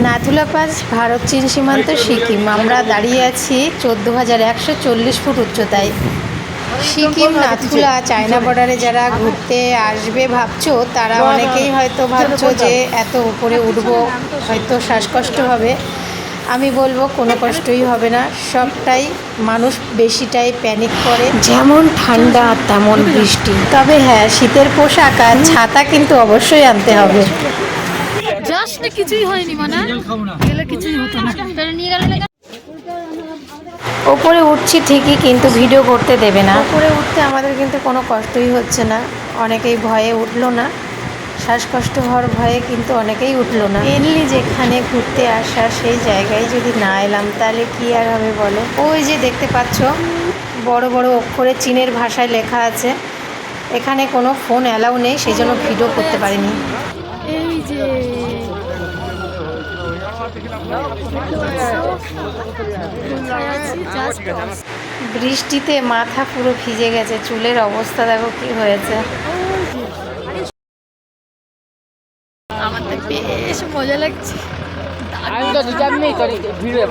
Nathula pass Bharat চীন সীমান্ত সিকিম। আমরা দাঁড়িয়ে আছি 14,140 ফুট উচ্চতায়। সিকিম নাথুলা চায়না বর্ডারে যারা ঘুরতে আসবে ভাবছো, তারা অনেকেই হয়তো ভাবছো যে এত উপরে উঠবো, হয়তো শ্বাসকষ্ট হবে। আমি বলবো কোনো কষ্টই হবে না, সবটাই মানুষ বেশিটাই প্যানিক করে। যেমন ঠান্ডা তেমন বৃষ্টি, তবে হ্যাঁ শীতের পোশাক আর ছাতা কিন্তু অবশ্যই আনতে হবে। কিছুই হয়নি, মানে গেলে কিছুই হতো না, নিয়ে গেল। ওপরে উঠছি ঠিকই, কিন্তু ভিডিও করতে দেবে না। ওপরে উঠতে আমাদের কিন্তু কোনো কষ্টই হচ্ছে না। অনেকেই ভয়ে উঠলো না, শ্বাসকষ্ট হওয়ার ভয়ে কিন্তু অনেকেই উঠলো না। মেনলি যেখানে ঘুরতে আসা সেই জায়গায় যদি না এলাম তাহলে কি আর হবে বলো। ওই যে দেখতে পাচ্ছ বড় বড় অক্ষরে চীনের ভাষায় লেখা আছে। এখানে কোনো ফোন অ্যালাউ নেই, সেই জন্য ভিডিও করতে পারিনি। এই যে বৃষ্টিতে মাথা পুরো ভিজে গেছে, চুলের অবস্থা দেখো কি হয়েছে। আমার তো বেশ মজা লাগছে।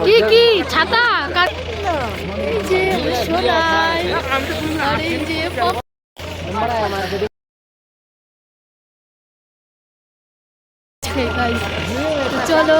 কি কি ছাতা এই যে সোনাই, আর এই যে চলো